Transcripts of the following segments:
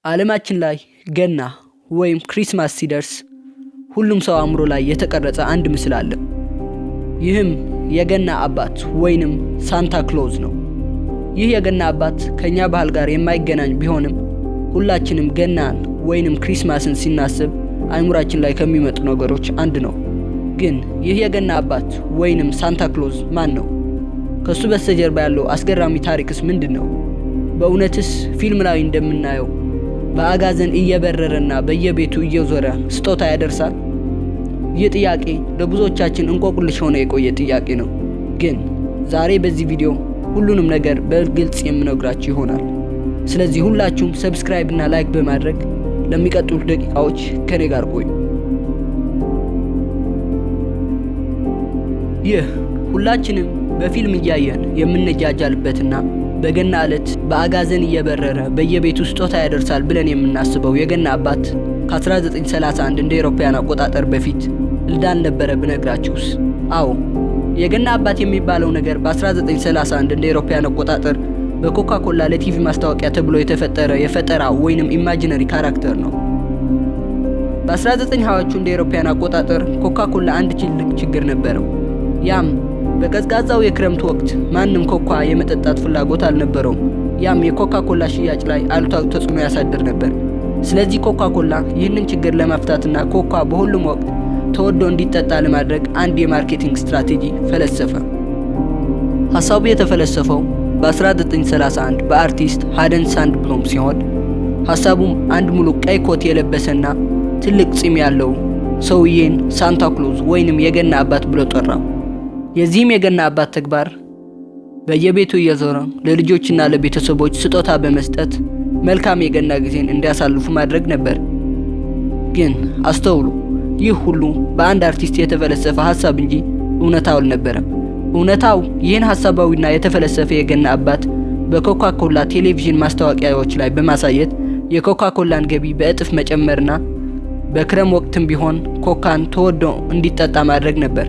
ዓለማችን ላይ ገና ወይም ክሪስማስ ሲደርስ ሁሉም ሰው አእምሮ ላይ የተቀረጸ አንድ ምስል አለ። ይህም የገና አባት ወይንም ሳንታ ክሎዝ ነው። ይህ የገና አባት ከኛ ባህል ጋር የማይገናኝ ቢሆንም ሁላችንም ገናን ወይንም ክሪስማስን ሲናስብ አእምሯችን ላይ ከሚመጡ ነገሮች አንድ ነው። ግን ይህ የገና አባት ወይንም ሳንታ ክሎዝ ማን ነው? ከሱ በስተጀርባ ያለው አስገራሚ ታሪክስ ምንድነው? በእውነትስ ፊልም ላይ እንደምናየው በአጋዘን እየበረረና በየቤቱ እየዞረ ስጦታ ያደርሳል? ይህ ጥያቄ ለብዙዎቻችን እንቆቅልሽ ሆኖ የቆየ ጥያቄ ነው። ግን ዛሬ በዚህ ቪዲዮ ሁሉንም ነገር በግልጽ የምነግራችሁ ይሆናል። ስለዚህ ሁላችሁም ሰብስክራይብ እና ላይክ በማድረግ ለሚቀጥሉት ደቂቃዎች ከኔ ጋር ቆዩ። ይህ ሁላችንም በፊልም እያየን የምንጃጃልበትና በገና ዕለት በአጋዘን እየበረረ በየቤቱ ስጦታ ያደርሳል ብለን የምናስበው የገና አባት ከ1931 እንደ አውሮፓውያን አቆጣጠር በፊት እንዳልነበረ ብነግራችሁስ? አዎ፣ የገና አባት የሚባለው ነገር በ1931 እንደ አውሮፓውያን አቆጣጠር በኮካ ኮላ ለቲቪ ማስታወቂያ ተብሎ የተፈጠረ የፈጠራ ወይንም ኢማጂነሪ ካራክተር ነው። በ1920ዎቹ እንደ አውሮፓውያን አቆጣጠር ኮካ ኮላ አንድ ትልቅ ችግር ነበረው። ያም በቀዝቃዛው የክረምት ወቅት ማንም ኮካ የመጠጣት ፍላጎት አልነበረውም። ያም የኮካ ኮላ ሽያጭ ላይ አሉታዊ ተጽዕኖ ያሳድር ነበር። ስለዚህ ኮካ ኮላ ይህንን ችግር ለመፍታትና ኮካ በሁሉም ወቅት ተወዶ እንዲጠጣ ለማድረግ አንድ የማርኬቲንግ ስትራቴጂ ፈለሰፈ። ሐሳቡ የተፈለሰፈው በ1931 በአርቲስት ሃደን ሳንድብሎም ሲሆን ሐሳቡም አንድ ሙሉ ቀይ ኮት የለበሰና ትልቅ ፂም ያለው ሰውዬን ሳንታ ክሎዝ ወይንም የገና አባት ብሎ ጠራው። የዚህም የገና አባት ተግባር በየቤቱ እየዞረ ለልጆችና ለቤተሰቦች ስጦታ በመስጠት መልካም የገና ጊዜን እንዲያሳልፉ ማድረግ ነበር። ግን አስተውሉ፣ ይህ ሁሉ በአንድ አርቲስት የተፈለሰፈ ሐሳብ እንጂ እውነታው አልነበረም። እውነታው ይህን ሐሳባዊና የተፈለሰፈ የገና አባት በኮካ ኮላ ቴሌቪዥን ማስታወቂያዎች ላይ በማሳየት የኮካ ኮላን ገቢ በእጥፍ መጨመርና በክረም ወቅትም ቢሆን ኮካን ተወዶ እንዲጠጣ ማድረግ ነበር።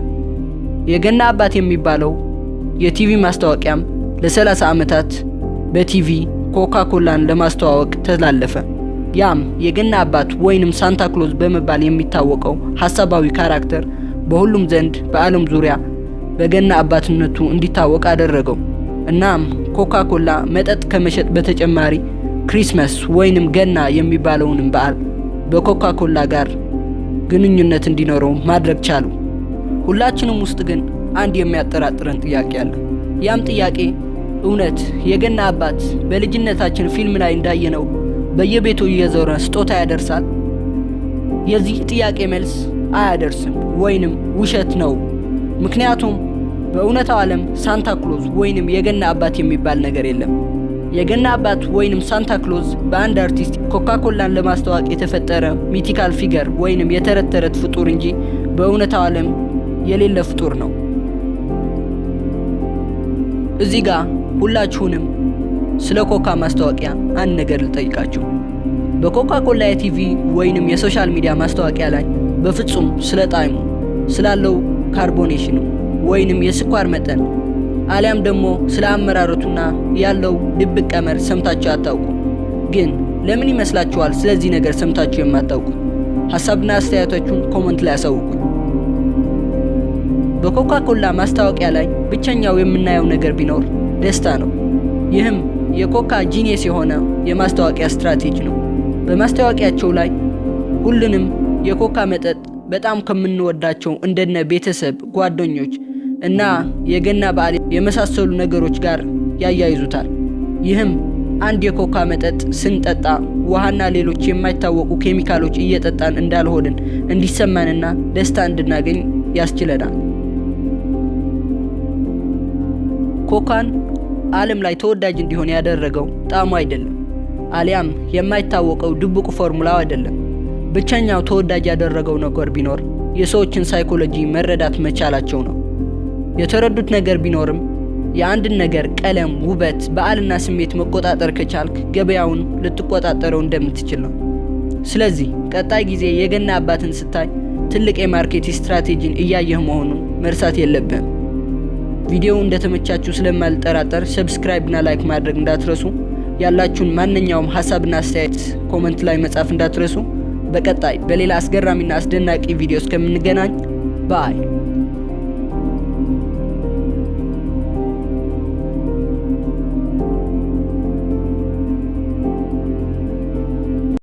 የገና አባት የሚባለው የቲቪ ማስታወቂያም ለ30 ዓመታት በቲቪ ኮካ ኮላን ለማስተዋወቅ ተላለፈ። ያም የገና አባት ወይንም ሳንታ ክሎዝ በመባል የሚታወቀው ሐሳባዊ ካራክተር በሁሉም ዘንድ በዓለም ዙሪያ በገና አባትነቱ እንዲታወቅ አደረገው። እናም ኮካ ኮላ መጠጥ ከመሸጥ በተጨማሪ ክሪስማስ ወይንም ገና የሚባለውንም በዓል በኮካ ኮላ ጋር ግንኙነት እንዲኖረው ማድረግ ቻሉ። ሁላችንም ውስጥ ግን አንድ የሚያጠራጥረን ጥያቄ አለ። ያም ጥያቄ እውነት የገና አባት በልጅነታችን ፊልም ላይ እንዳየነው በየቤቱ እየዞረ ስጦታ ያደርሳል? የዚህ ጥያቄ መልስ አያደርስም ወይንም ውሸት ነው። ምክንያቱም በእውነታው ዓለም ሳንታ ክሎዝ ወይንም የገና አባት የሚባል ነገር የለም። የገና አባት ወይንም ሳንታ ክሎዝ በአንድ አርቲስት ኮካ ኮላን ለማስተዋወቅ የተፈጠረ ሚቲካል ፊገር ወይንም የተረት ተረት ፍጡር እንጂ በእውነታው ዓለም የሌለ ፍጡር ነው። እዚህ ጋር ሁላችሁንም ስለ ኮካ ማስታወቂያ አንድ ነገር ልጠይቃችሁ። በኮካ ኮላ የቲቪ ወይንም የሶሻል ሚዲያ ማስታወቂያ ላይ በፍጹም ስለ ጣዕሙ፣ ስላለው ካርቦኔሽኑ ወይንም የስኳር መጠን አሊያም ደግሞ ስለ አመራረቱና ያለው ድብቅ ቀመር ሰምታችሁ አታውቁ። ግን ለምን ይመስላችኋል ስለዚህ ነገር ሰምታችሁ የማታውቁ? ሐሳብና አስተያየታችሁን ኮሜንት ላይ አሳውቁኝ። በኮካ ኮላ ማስታወቂያ ላይ ብቸኛው የምናየው ነገር ቢኖር ደስታ ነው። ይህም የኮካ ጂኒየስ የሆነ የማስታወቂያ ስትራቴጂ ነው። በማስታወቂያቸው ላይ ሁሉንም የኮካ መጠጥ በጣም ከምንወዳቸው እንደነ ቤተሰብ፣ ጓደኞች እና የገና በዓል የመሳሰሉ ነገሮች ጋር ያያይዙታል። ይህም አንድ የኮካ መጠጥ ስንጠጣ ውሃና ሌሎች የማይታወቁ ኬሚካሎች እየጠጣን እንዳልሆንን እንዲሰማንና ደስታ እንድናገኝ ያስችለናል። ኮካን ዓለም ላይ ተወዳጅ እንዲሆን ያደረገው ጣዕሙ አይደለም፣ አሊያም የማይታወቀው ድብቁ ፎርሙላው አይደለም። ብቸኛው ተወዳጅ ያደረገው ነገር ቢኖር የሰዎችን ሳይኮሎጂ መረዳት መቻላቸው ነው። የተረዱት ነገር ቢኖርም የአንድን ነገር ቀለም፣ ውበት፣ በዓልና ስሜት መቆጣጠር ከቻልክ ገበያውን ልትቆጣጠረው እንደምትችል ነው። ስለዚህ ቀጣይ ጊዜ የገና አባትን ስታይ ትልቅ የማርኬቲንግ ስትራቴጂን እያየህ መሆኑን መርሳት የለብህም። ቪዲዮው እንደተመቻችሁ ስለማልጠራጠር ሰብስክራይብ እና ላይክ ማድረግ እንዳትረሱ። ያላችሁን ማንኛውም ሀሳብና አስተያየት ኮመንት ላይ መጻፍ እንዳትረሱ። በቀጣይ በሌላ አስገራሚና አስደናቂ ቪዲዮ እስከምንገናኝ ባይ